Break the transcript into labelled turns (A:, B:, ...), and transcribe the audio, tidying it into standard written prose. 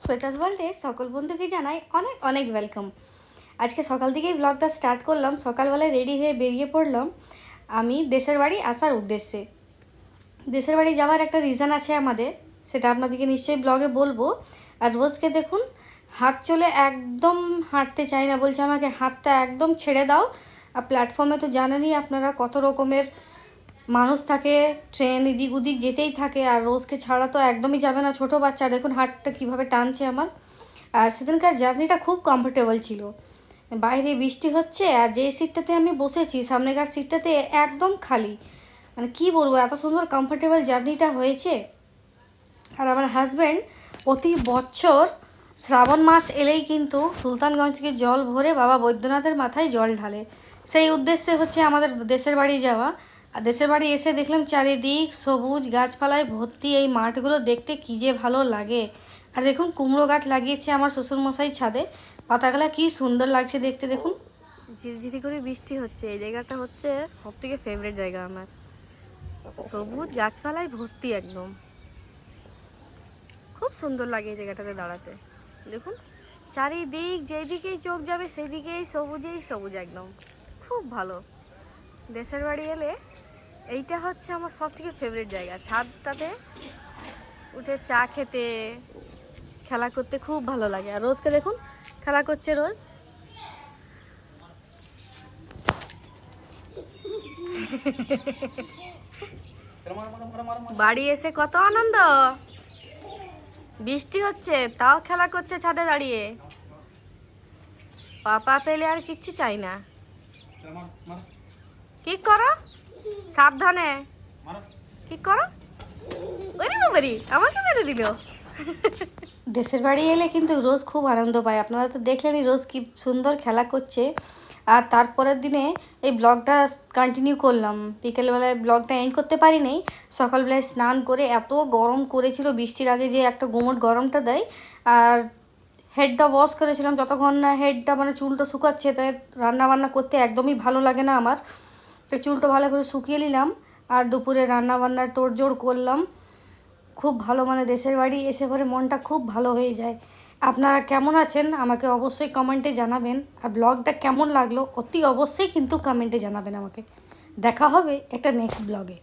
A: শ্বেতাস ওয়ার্ল্ডে সকল বন্ধুকে জানাই অনেক অনেক ওয়েলকাম। আজকে সকাল থেকেই ব্লগটা স্টার্ট করলাম। সকালবেলায় রেডি হয়ে বেরিয়ে পড়লাম আমি দেশের বাড়ি আসার উদ্দেশ্যে। দেশের বাড়ি যাওয়ার একটা রিজন আছে আমাদের, সেটা আপনাদেরকে নিশ্চয়ই ব্লগে বলবো। আর রোজকে দেখুন হাত চলে একদম হাঁটতে চাই না, বলছে আমাকে হাতটা একদম ছেড়ে দাও। আর প্ল্যাটফর্মে তো জানেনই আপনারা কত রকমের মানুষ থাকে, ট্রেন এদিক ওদিক যেতেই থাকে, আর রোজকে ছাড়া তো একদমই যাবে না। ছোট বাচ্চা দেখুন হাতটা কীভাবে টানছে আমার। আর সেদিনকার জার্নিটা খুব কমফোর্টেবল ছিল। বাইরে বৃষ্টি হচ্ছে, আর যে সিটটাতে আমি বসেছি সামনেকার সিটটাতে একদম খালি। মানে কি বলবো, এত সুন্দর কমফোর্টেবল জার্নিটা হয়েছে। আর আমার হাজব্যান্ড প্রতি বছর শ্রাবণ মাস এলেই কিন্তু সুলতানগঞ্জ থেকে জল ভরে বাবা বৈদ্যনাথের মাথায় জল ঢালে। সেই উদ্দেশ্যে হচ্ছে আমাদের দেশের বাড়ি যাওয়া। আর দেশের বাড়ি এসে দেখলাম চারিদিক সবুজ গাছপালায় ভর্তি। এই মাঠগুলো দেখতে কী যে ভালো লাগে। আর দেখুন কুমড়ো গাছ লাগিয়েছে আমার শ্বশুরমশাই ছাদে, পাতাগুলো কি সুন্দর লাগছে দেখতে। দেখুন ঝিরঝিরি করে বৃষ্টি হচ্ছে। এই জায়গাটা হচ্ছে সবথেকে ফেভারিট জায়গা আমার, সবুজ গাছপালায় ভর্তি একদম। খুব সুন্দর লাগে এই জায়গাটাতে দাঁড়াতে। দেখুন চারিদিক যেদিকেই চোখ যাবে সেদিকেই সবুজেই সবুজ একদম, খুব ভালো। দেশের বাড়ি এলে এইটা হচ্ছে আমার সব থেকে ফেভারিট জায়গা। ছাদটাতে উঠে চা খেতে, খেলা করতে খুব ভালো লাগে। আর রোজকে দেখুন খেলা করছে রোজ। বাড়ি এসে কত আনন্দ, বৃষ্টি হচ্ছে তাও খেলা করছে ছাদে দাঁড়িয়ে। পাপা পেলে আর কিচ্ছু চাই না। কি করো, সাবধানে কি করো। ওরে বাবারি, আমাকে মেরে দিল। দেশের বাড়ি এলে কিন্তু রোজ খুব আনন্দ পায়। আপনারা তো দেখলেনই রোজ কি সুন্দর খেলা করছে। আর তারপরের দিনে এই ব্লগটা কন্টিনিউ করলাম। বিকেলবেলায় ব্লগটা এন্ড করতে পারিনি। সকালবেলায় স্নান করে এত গরম করেছিল, বৃষ্টির আগে যে একটা গুমোট গরমটা দেয়। আর হেডটা ওয়াশ করেছিলাম, যতক্ষণ না হেডটা মানে চুলটা শুকাচ্ছে, তাই রান্নাবান্না করতে একদমই ভালো লাগে না আমার। তো চুলটা ভালো করে শুকিয়ে নিলাম, আর দুপুরে রান্নাবান্নার তোড়জোড় করলাম। খুব ভালো, মানে দেশের বাড়ি এসে পরে মনটা খুব ভালো হয়ে যায়। আপনারা কেমন আছেন আমাকে অবশ্যই কমেন্টে জানাবেন। আর ব্লগটা কেমন লাগলো অতি অবশ্যই কিন্তু কমেন্টে জানাবেন আমাকে। দেখা হবে একটা নেক্সট ব্লগে।